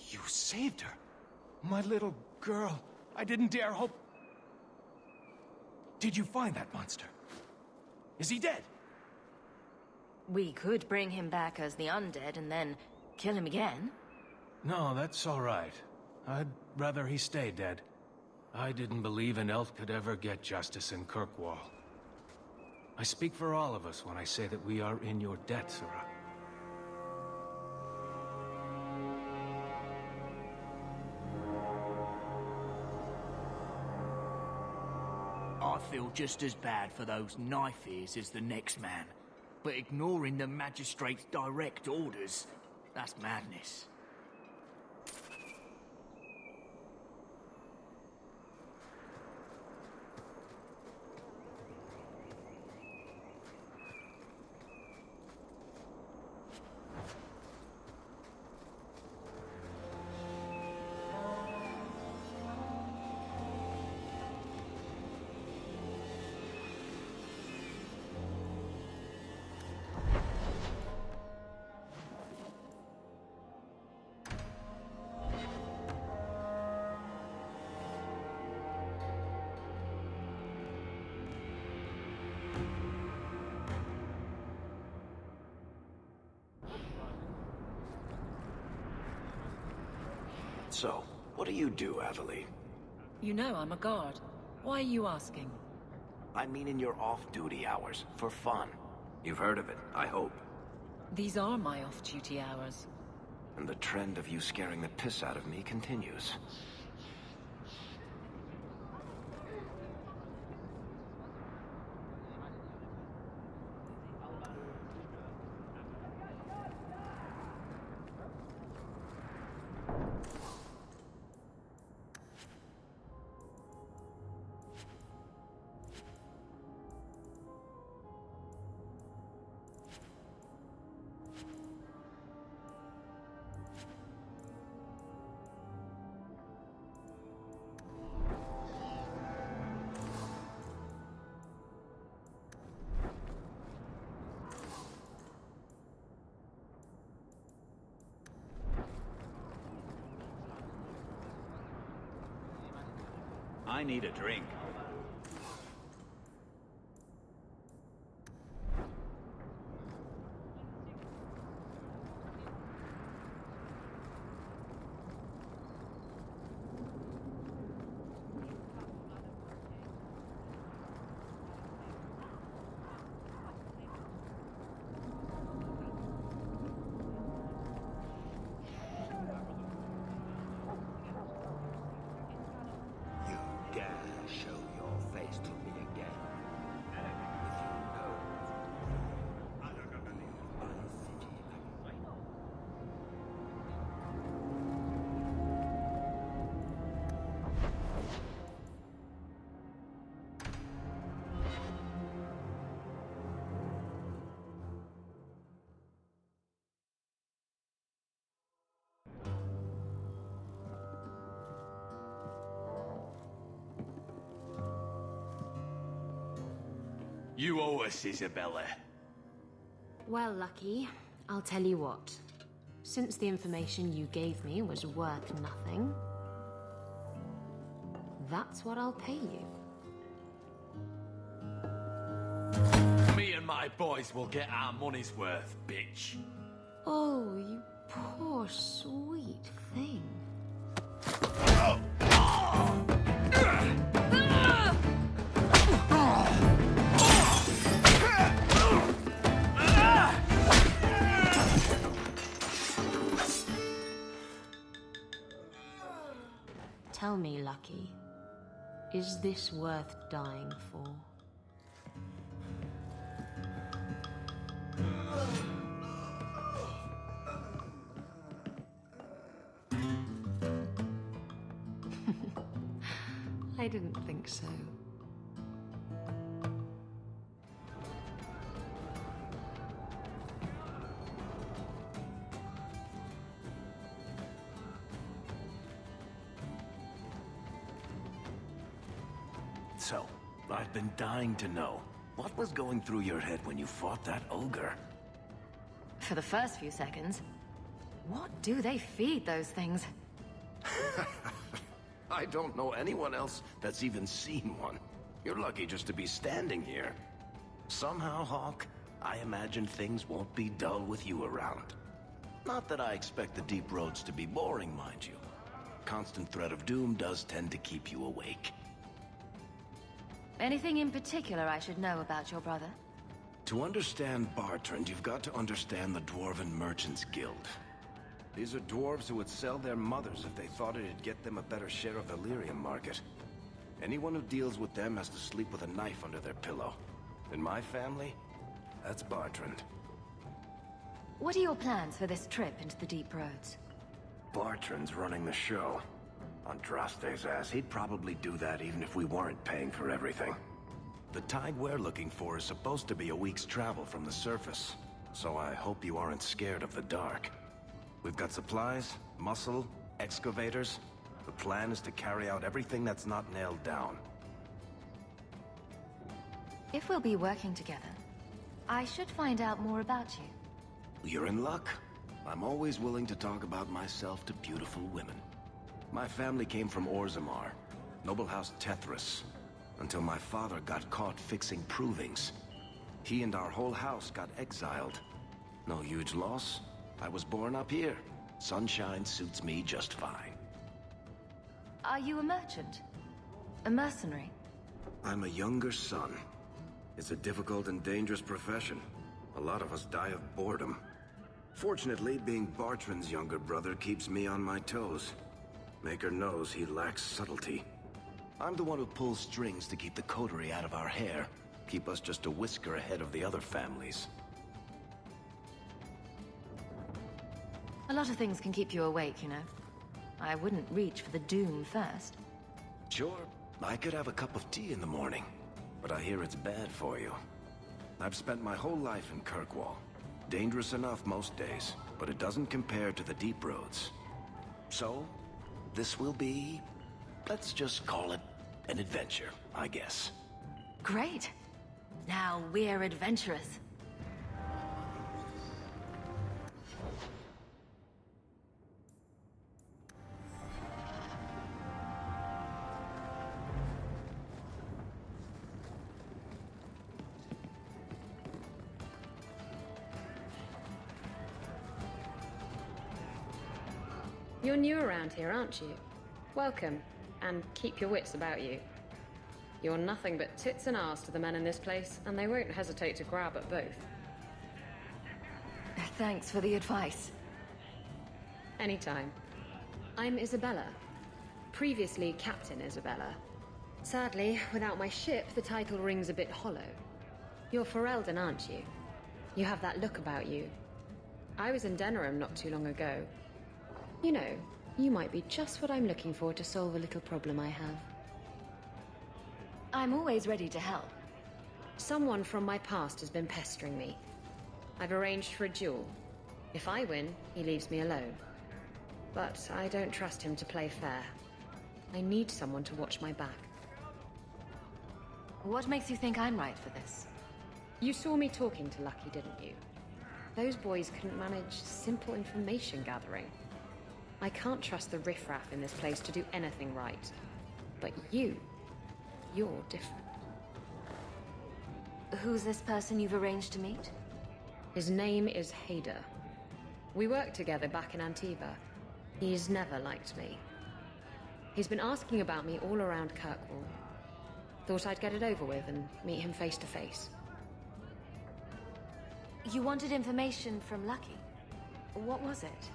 You saved her. My little girl. I didn't dare hope... Did you find that monster? Is he dead? We could bring him back as the undead and then kill him again. No, that's all right. I'd rather he stay dead. I didn't believe an elf could ever get justice in Kirkwall. I speak for all of us when I say that we are in your debt, Sirrah. I feel just as bad for those knife ears as the next man. But ignoring the magistrate's direct orders, that's madness. So, what do you do, Adderley? You know I'm a guard. Why are you asking? I mean in your off-duty hours, for fun. You've heard of it, I hope. These are my off-duty hours. And the trend of you scaring the piss out of me continues. I need a drink. You owe us, Izabela. Well, Lucky, I'll tell you what. Since the information you gave me was worth nothing, that's what I'll pay you. Me and my boys will get our money's worth, bitch. Oh, you poor sweet thing. Tell me, Lucky, is this worth dying for? I didn't think so. So, I've been dying to know, what was going through your head when you fought that ogre? For the first few seconds, What do they feed those things? I don't know anyone else that's even seen one. You're lucky just to be standing here. Somehow, Hawk, I imagine things won't be dull with you around. Not that I expect the deep roads to be boring, mind you. Constant threat of doom does tend to keep you awake. Anything in particular I should know about your brother? To understand Bartrand, you've got to understand the Dwarven Merchants Guild. These are dwarves who would sell their mothers if they thought it'd get them a better share of the lyrium market. Anyone who deals with them has to sleep with a knife under their pillow. In my family, that's Bartrand. What are your plans for this trip into the deep roads? Bartrand's running the show. Andraste's ass, he'd probably do that even if we weren't paying for everything. The tide we're looking for is supposed to be a week's travel from the surface, so I hope you aren't scared of the dark. We've got supplies, muscle, excavators. The plan is to carry out everything that's not nailed down. If we'll be working together, I should find out more about you. You're in luck. I'm always willing to talk about myself to beautiful women. My family came from Orzammar, noble house Tethras, until my father got caught fixing provings. He and our whole house got exiled. No huge loss. I was born up here. Sunshine suits me just fine. Are you a merchant? A mercenary? I'm a younger son. It's a difficult and dangerous profession. A lot of us die of boredom. Fortunately, being Bartrand's younger brother keeps me on my toes. Maker knows he lacks subtlety. I'm the one who pulls strings to keep the coterie out of our hair. Keep us just a whisker ahead of the other families. A lot of things can keep you awake, you know. I wouldn't reach for the doom first. Sure, I could have a cup of tea in the morning, but I hear it's bad for you. I've spent my whole life in Kirkwall. Dangerous enough most days, but it doesn't compare to the deep roads. So, this will be, let's just call it an adventure, I guess. Great. Now we're adventurous. You're new around here, aren't you? Welcome, and keep your wits about you. You're nothing but tits and arse to the men in this place, and they won't hesitate to grab at both. Thanks for the advice. Anytime. I'm Izabela. Previously Captain Izabela. Sadly, without my ship, the title rings a bit hollow. You're Ferelden, aren't you? You have that look about you. I was in Denerim not too long ago. You know, you might be just what I'm looking for to solve a little problem I have. I'm always ready to help. Someone from my past has been pestering me. I've arranged for a duel. If I win, he leaves me alone. But I don't trust him to play fair. I need someone to watch my back. What makes you think I'm right for this? You saw me talking to Lucky, didn't you? Those boys couldn't manage simple information gathering. I can't trust the riffraff in this place to do anything right. But you're different. Who's this person you've arranged to meet? His name is Hader. We worked together back in Antiva. He's never liked me. He's been asking about me all around Kirkwall. Thought I'd get it over with and meet him face to face. You wanted information from Lucky. What was it?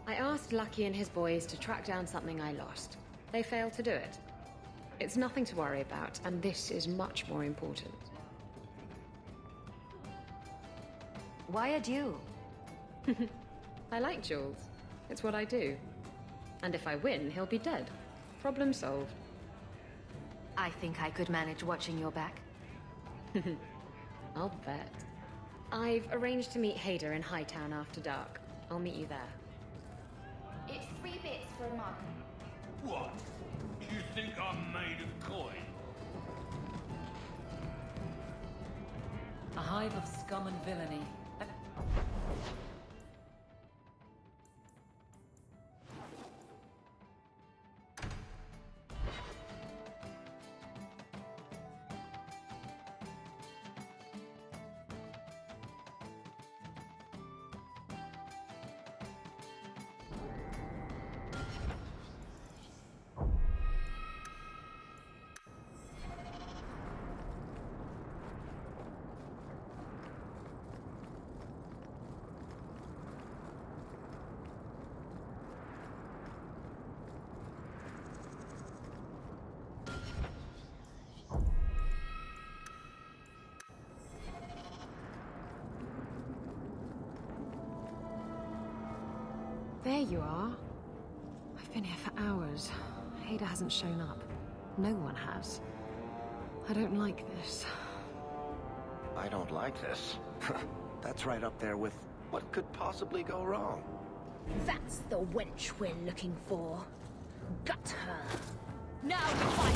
I asked Lucky and his boys to track down something I lost. They failed to do it. It's nothing to worry about, and this is much more important. Why a duel? I like duels. It's what I do. And if I win, he'll be dead. Problem solved. I think I could manage watching your back. I'll bet. I've arranged to meet Hader in Hightown after dark. I'll meet you there. It's 3 bits for a mug. What? You think I'm made of coin? A hive of scum and villainy. you are. I've been here for hours. Hader hasn't shown up. No one has. I don't like this. I don't like this. That's right up there with what could possibly go wrong. That's the wench we're looking for. Gut her. Now fight!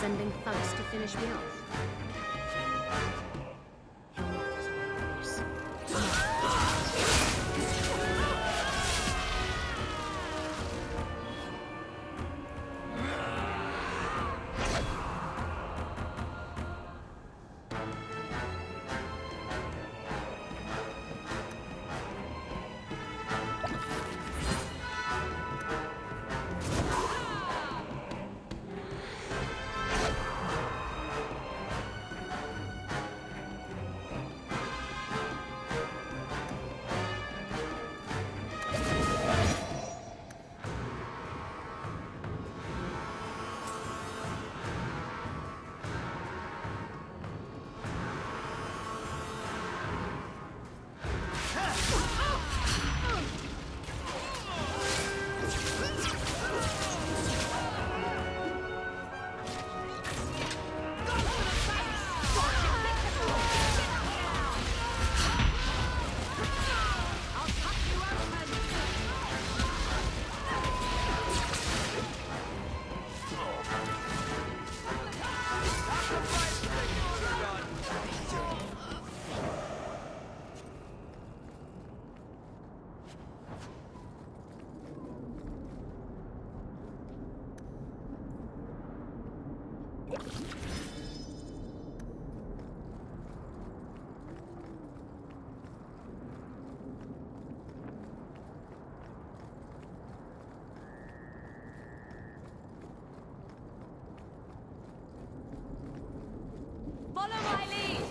Sending thugs to finish me off. Follow my lead!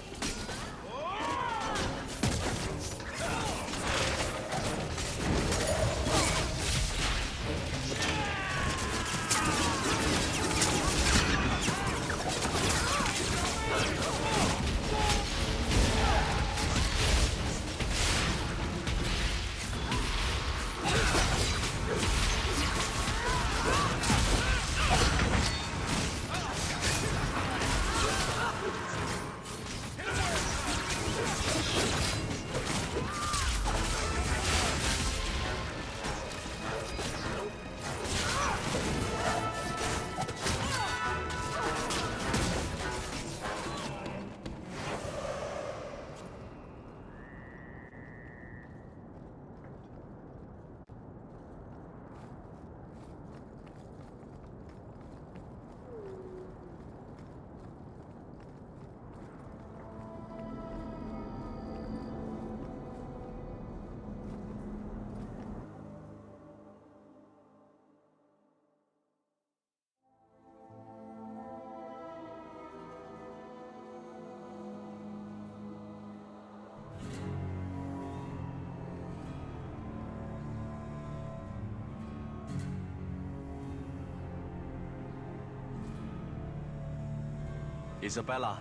Izabela,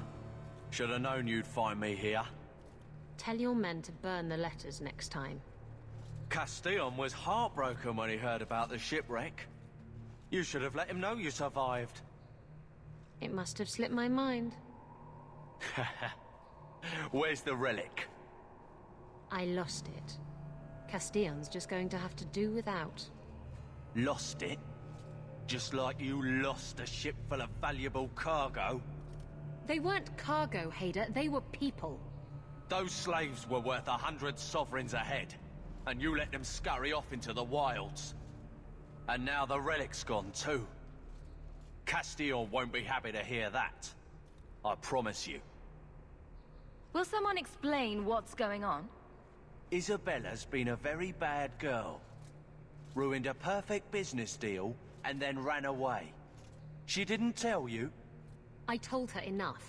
should have known you'd find me here. Tell your men to burn the letters next time. Castillon was heartbroken when he heard about the shipwreck. You should have let him know you survived. It must have slipped my mind. Where's the relic? I lost it. Castillon's just going to have to do without. Lost it? Just like you lost a ship full of valuable cargo? They weren't cargo, Hader. They were people. Those slaves were worth 100 sovereigns a head. and you let them scurry off into the wilds. And now the relic's gone too. Castillon won't be happy to hear that. I promise you. Will someone explain what's going on? Izabela's been a very bad girl. Ruined a perfect business deal, and then ran away. She didn't tell you? I told her enough.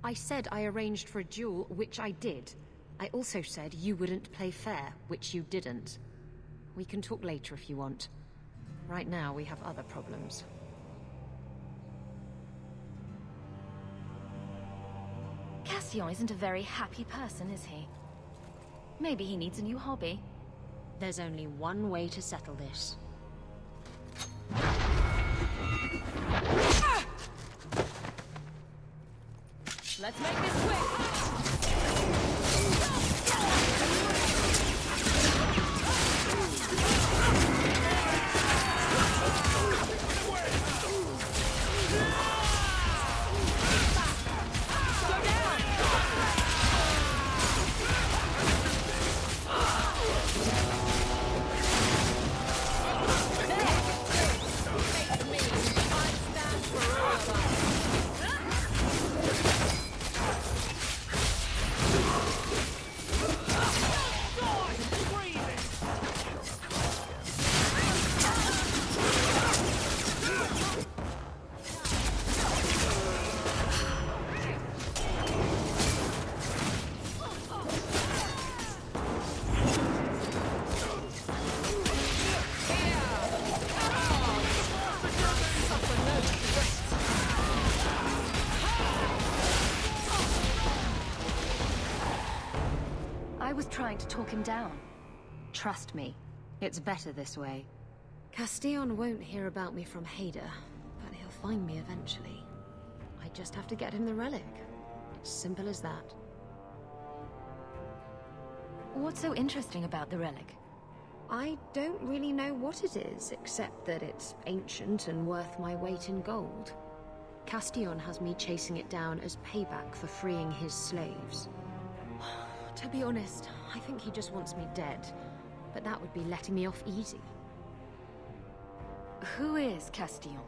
I said I arranged for a duel, which I did. I also said you wouldn't play fair, which you didn't. We can talk later if you want. Right now, we have other problems. Castillon isn't a very happy person, is he? Maybe he needs a new hobby. There's only one way to settle this. Let's make this quick! I was trying to talk him down. Trust me, it's better this way. Castillon won't hear about me from Hader, but he'll find me eventually. I just have to get him the relic. It's simple as that. What's so interesting about the relic? I don't really know what it is, except that it's ancient and worth my weight in gold. Castillon has me chasing it down as payback for freeing his slaves. To be honest, I think he just wants me dead, but that would be letting me off easy. Who is Castillon?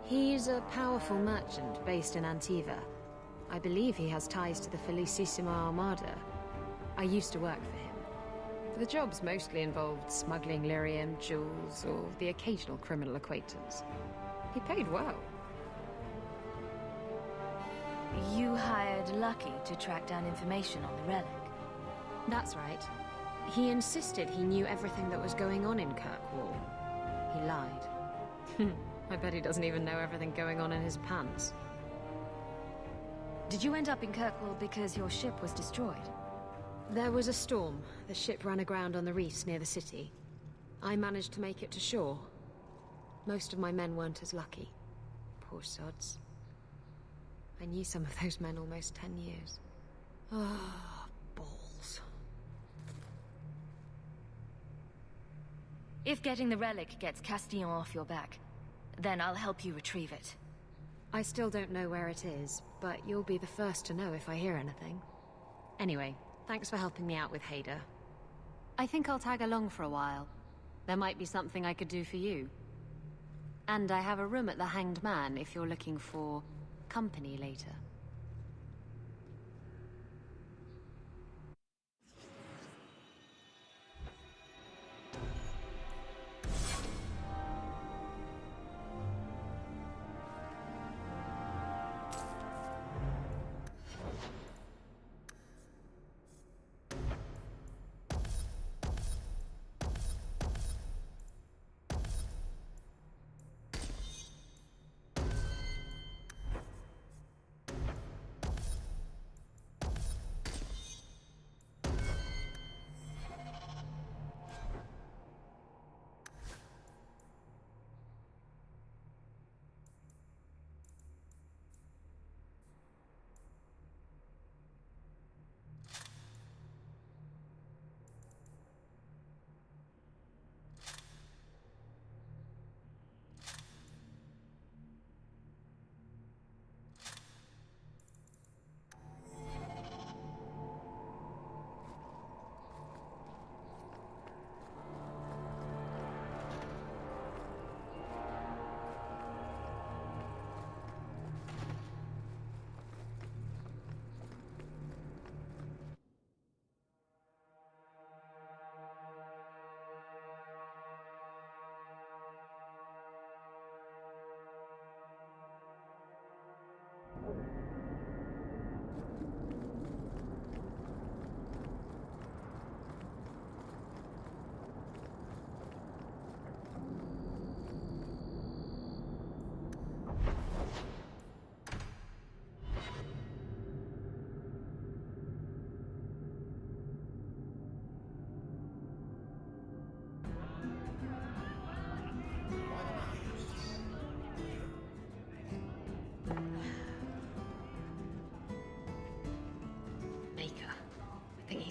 He's a powerful merchant based in Antiva. I believe he has ties to the Felicissima Armada. I used to work for him. The jobs mostly involved smuggling lyrium, jewels, or the occasional criminal acquaintance. He paid well. You hired Lucky to track down information on the relic. That's right. He insisted he knew everything that was going on in Kirkwall. He lied. I bet he doesn't even know everything going on in his pants. Did you end up in Kirkwall because your ship was destroyed? There was a storm. The ship ran aground on the reefs near the city. I managed to make it to shore. Most of my men weren't as lucky. Poor sods. I knew some of those men almost 10 years. Ah, balls. If getting the relic gets Castillon off your back, then I'll help you retrieve it. I still don't know where it is, but you'll be the first to know if I hear anything. Anyway, thanks for helping me out with Hader. I think I'll tag along for a while. There might be something I could do for you. And I have a room at the Hanged Man if you're looking for company later.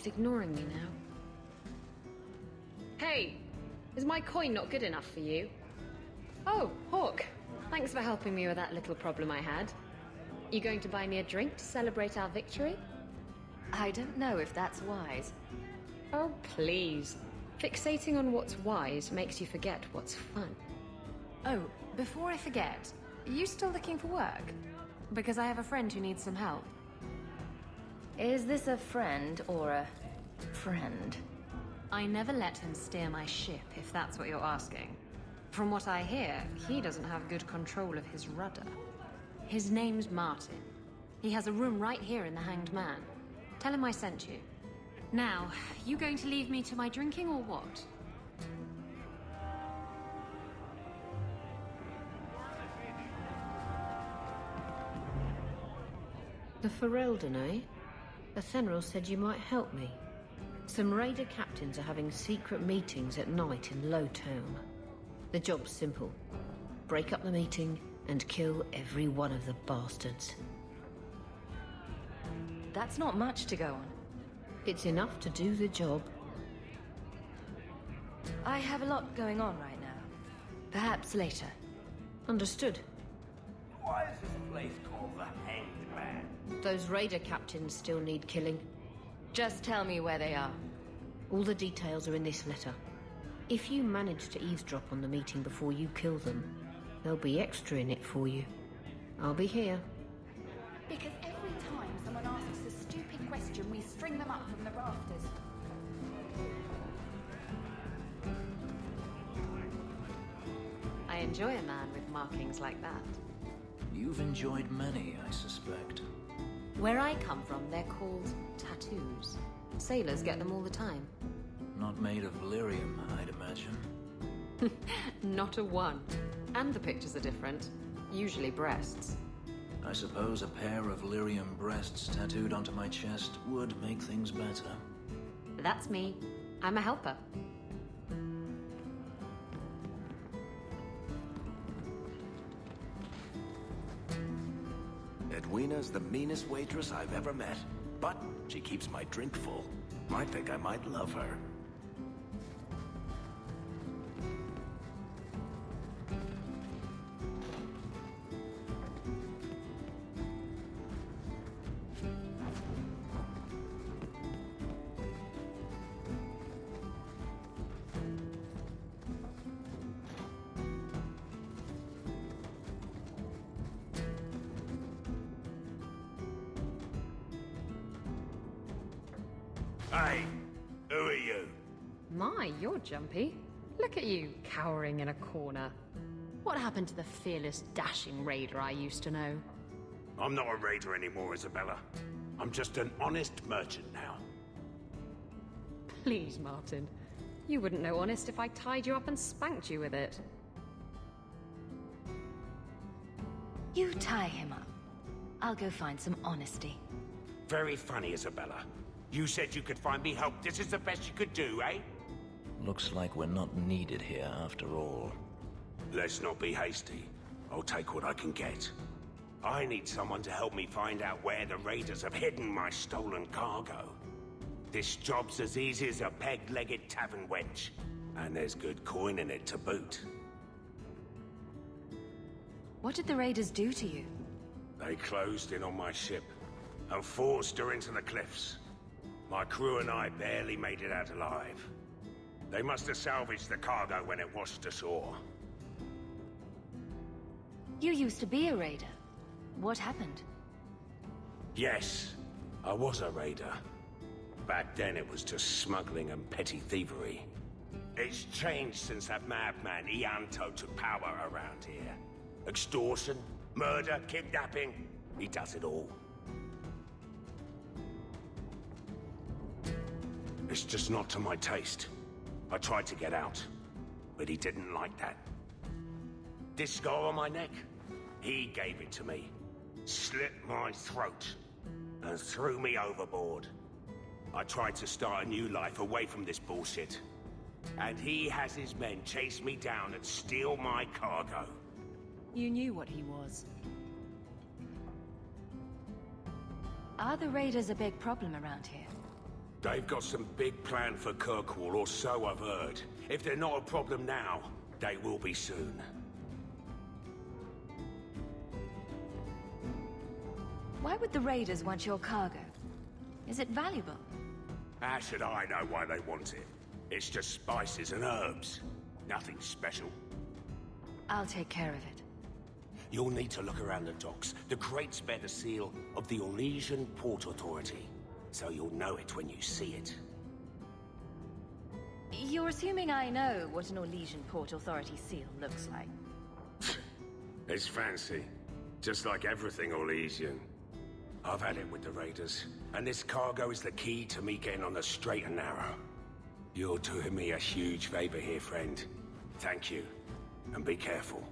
he's ignoring me now. Hey! Is my coin not good enough for you? Oh, Hawk. Thanks for helping me with that little problem I had. You going to buy me a drink to celebrate our victory? I don't know if that's wise. Oh, please. Fixating on what's wise makes you forget what's fun. Oh, before I forget, are you still looking for work? Because I have a friend who needs some help. Is this a friend or a friend? I never let him steer my ship, if that's what you're asking. From what I hear, he doesn't have good control of his rudder. His name's Martin. He has a room right here in the Hanged Man. Tell him I sent you. Now, you going to leave me to my drinking or what? The Ferelden, eh? Athenril said you might help me. Some raider captains are having secret meetings at night in Lowtown. The job's simple. Break up the meeting and kill every one of the bastards. That's not much to go on. It's enough to do the job. I have a lot going on right now. Perhaps later. Understood. Why is this place called the Hanged Man? Those raider captains still need killing. Just tell me where they are. All the details are in this letter. If you manage to eavesdrop on the meeting before you kill them, there'll be extra in it for you. I'll be here. Because every time someone asks a stupid question, we string them up from the rafters. I enjoy a man with markings like that. You've enjoyed many, I suspect. Where I come from, they're called tattoos. Sailors get them all the time. Not made of lyrium, I'd imagine. Not a one. And the pictures are different. Usually breasts. I suppose a pair of lyrium breasts tattooed onto my chest would make things better. That's me. I'm a helper. Edwina's the meanest waitress I've ever met. But she keeps my drink full. I think I might love her. Hey, who are you? My, you're jumpy. Look at you, cowering in a corner. What happened to the fearless, dashing raider I used to know? I'm not a raider anymore, Izabela. I'm just an honest merchant now. Please, Martin. You wouldn't know honest if I tied you up and spanked you with it. You tie him up. I'll go find some honesty. Very funny, Izabela. You said you could find me help. This is the best you could do, eh? Looks like we're not needed here after all. Let's not be hasty. I'll take what I can get. I need someone to help me find out where the raiders have hidden my stolen cargo. This job's as easy as a peg-legged tavern wench. And there's good coin in it to boot. What did the raiders do to you? They closed in on my ship and forced her into the cliffs. My crew and I barely made it out alive. They must have salvaged the cargo when it washed ashore. You used to be a raider. What happened? Yes, I was a raider. Back then it was just smuggling and petty thievery. It's changed since that madman Ianto took power around here. Extortion, murder, kidnapping, he does it all. It's just not to my taste. I tried to get out, but he didn't like that. This scar on my neck, he gave it to me, slit my throat, and threw me overboard. I tried to start a new life away from this bullshit. And he has his men chase me down and steal my cargo. You knew what he was. Are the raiders a big problem around here? They've got some big plan for Kirkwall, or so I've heard. If they're not a problem now, they will be soon. Why would the raiders want your cargo? Is it valuable? How should I know why they want it? It's just spices and herbs. Nothing special. I'll take care of it. You'll need to look around the docks. The crates bear the seal of the Orlesian Port Authority, so you'll know it when you see it. You're assuming I know what an Orlesian Port Authority seal looks like. It's fancy. Just like everything Orlesian. I've had it with the raiders, and this cargo is the key to me getting on the straight and narrow. You're doing me a huge favor here, friend. Thank you, and be careful.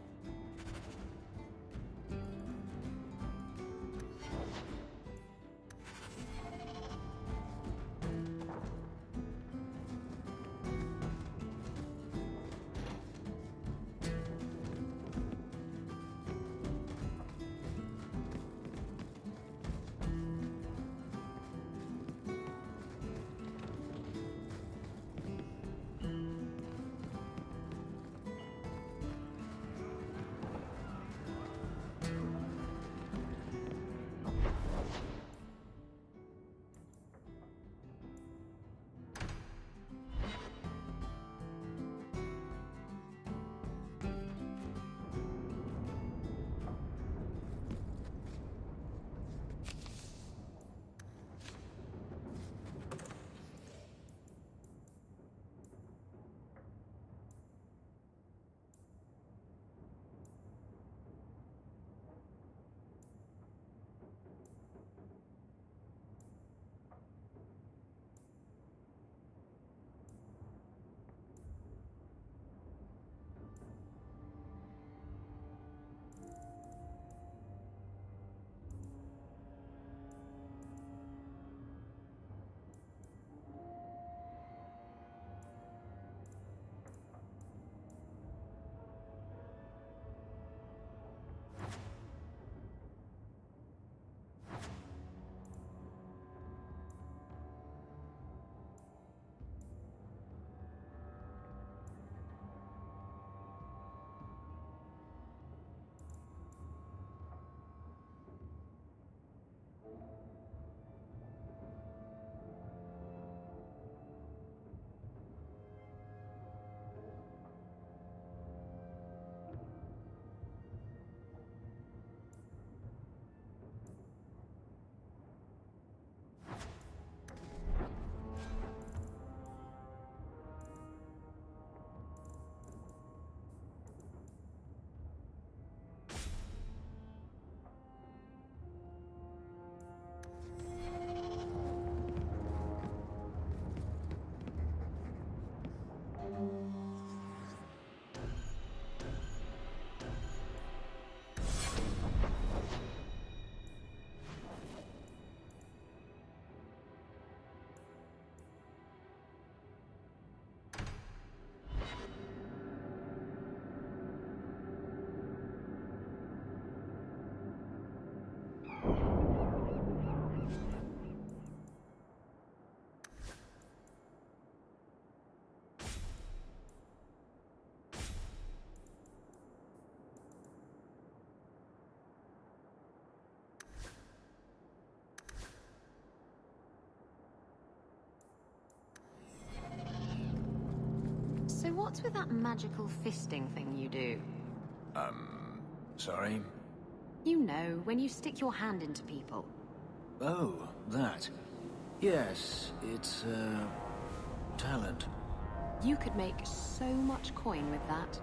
So what's with that magical fisting thing you do? Sorry? You know, when you stick your hand into people. Oh, that. Yes, it's, talent. You could make so much coin with that.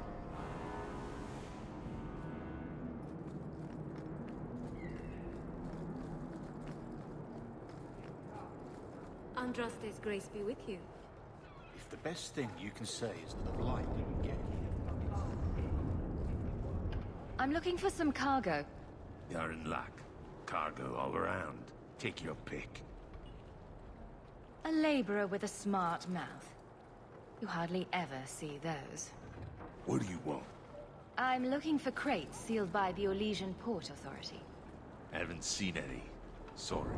Andraste's grace be with you. If the best thing you can say is that the blind didn't get here. I'm looking for some cargo. You're in luck. Cargo all around. Take your pick. A laborer with a smart mouth. You hardly ever see those. What do you want? I'm looking for crates sealed by the Orlesian Port Haven't seen any. Sorry.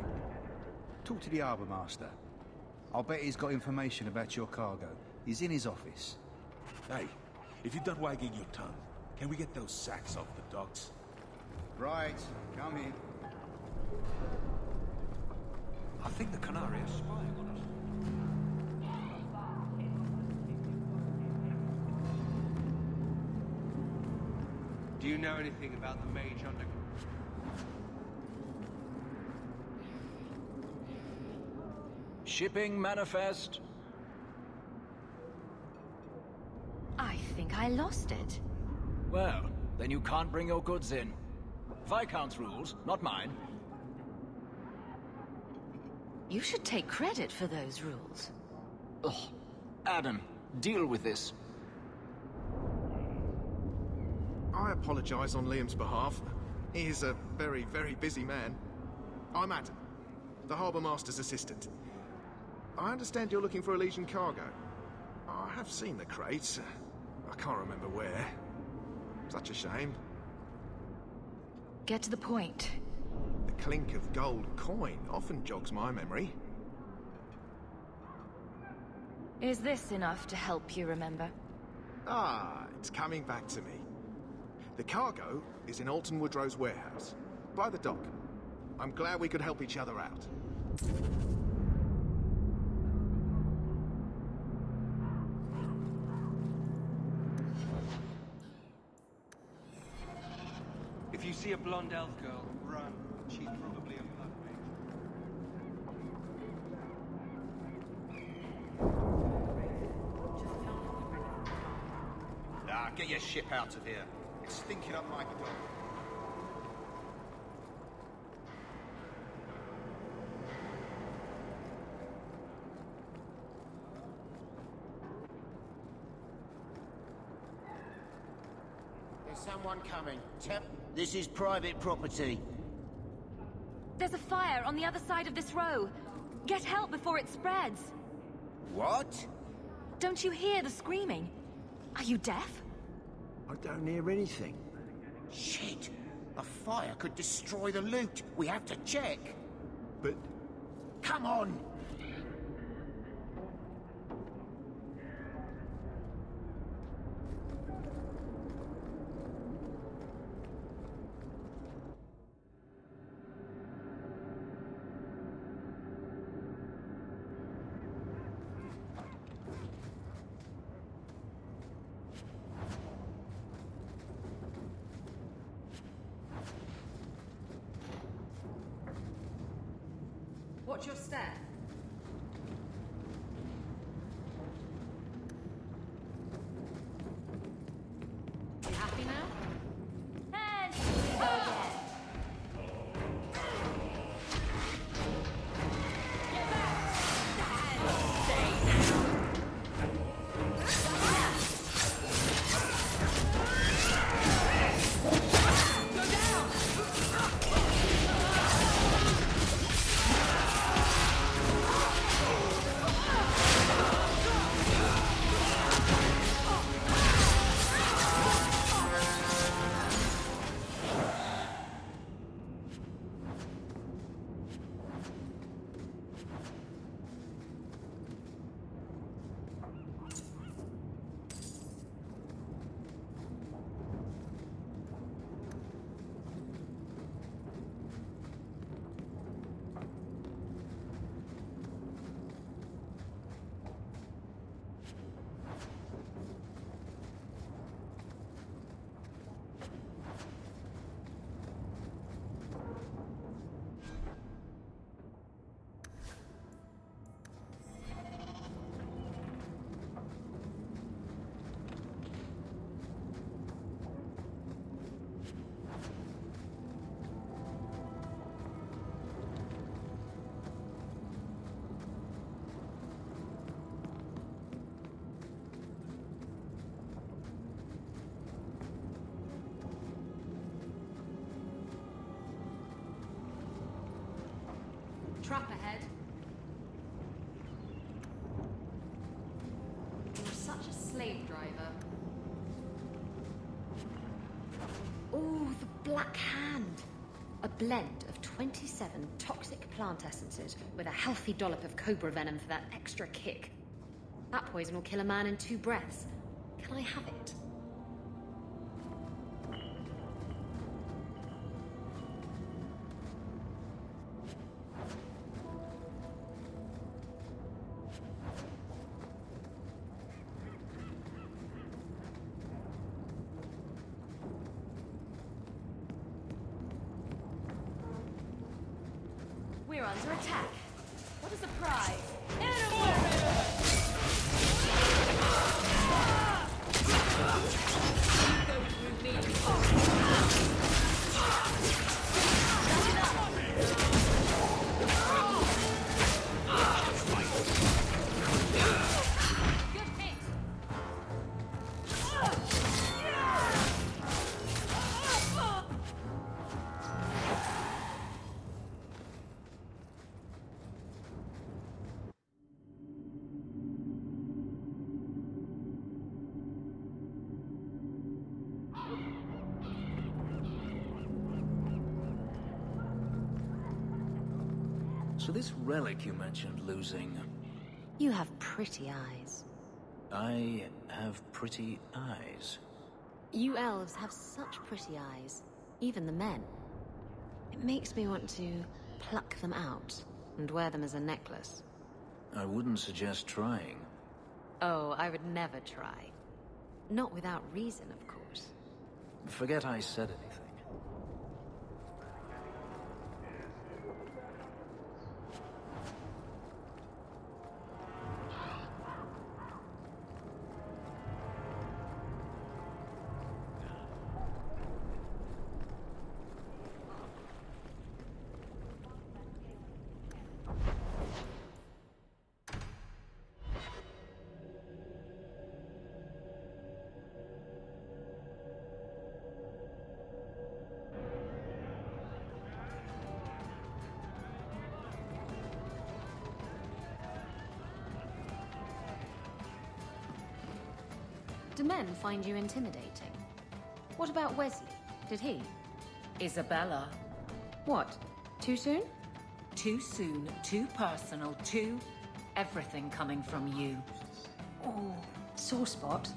Talk to the Harbour Master. I'll bet he's got information about your cargo. He's in his office. Hey, if you're done wagging your tongue, can we get those sacks off the docks? Right, come in. I think the Canary is spying on us. Do you know anything about the Mage Underground? Shipping manifest. I think I lost it. Well, then you can't bring your goods in. Viscount's rules, not mine. You should take credit for those rules. Ugh. Adam, deal with this. I apologize on Liam's behalf. He is a very, very busy man. I'm Adam, the Harbour Master's assistant. I understand you're looking for a Legion cargo. I have seen the crates. I can't remember where. Such a shame. Get to the point. The clink of gold coin often jogs my memory. Is this enough to help you remember? Ah, it's coming back to me. The cargo is in Alton Woodrow's warehouse, by the dock. I'm glad we could help each other out. If you see a blonde elf girl, run. She's probably a blood mage. Ah, get your ship out of here. It's stinking up my dock. There's someone coming. This is private property. There's a fire on the other side of this row. Get help before it spreads. What? Don't you hear the screaming? Are you deaf? I don't hear anything. Shit! A fire could destroy the loot. We have to check. But... Come on! Watch your step. You happy now? And again. Trap ahead. You're such a slave driver. Oh, the Black Hand. A blend of 27 toxic plant essences with a healthy dollop of cobra venom for that extra kick. That poison will kill a man in 2 breaths. Can I have it? We're under attack. What is the prize? So this relic you mentioned losing... You have pretty eyes. I have pretty eyes. You elves have such pretty eyes. Even the men. It makes me want to pluck them out and wear them as a necklace. I wouldn't suggest trying. Oh, I would never try. Not without reason, of course. Forget I said anything. Do men find you intimidating? What about Wesley? Did he? Izabela. What? Too soon? Too soon, too personal, too... everything coming from you. Oh, sore spot.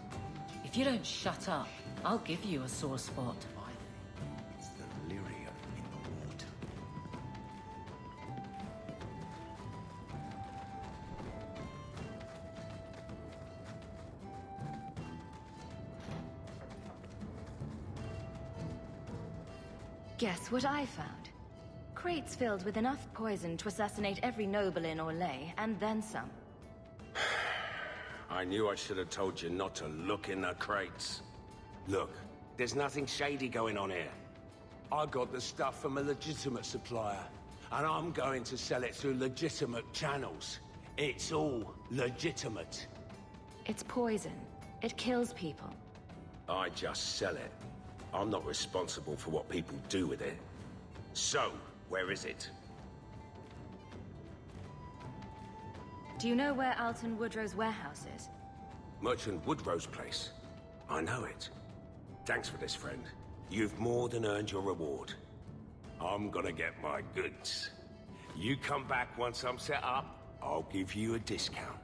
If you don't shut up, I'll give you a sore spot. It's the lyrium in the water. Guess what I found? Crates filled with enough poison to assassinate every noble in Orlais, and then some. I knew I should have told you not to look in the crates. Look, there's nothing shady going on here. I got the stuff from a legitimate supplier, and I'm going to sell it through legitimate channels. It's all legitimate. It's poison. It kills people. I just sell it. I'm not responsible for what people do with it. So, where is it? Do you know where Alton Woodrow's warehouse is? Merchant Woodrow's place. I know it. Thanks for this, friend. You've more than earned your reward. I'm gonna get my goods. You come back once I'm set up, I'll give you a discount.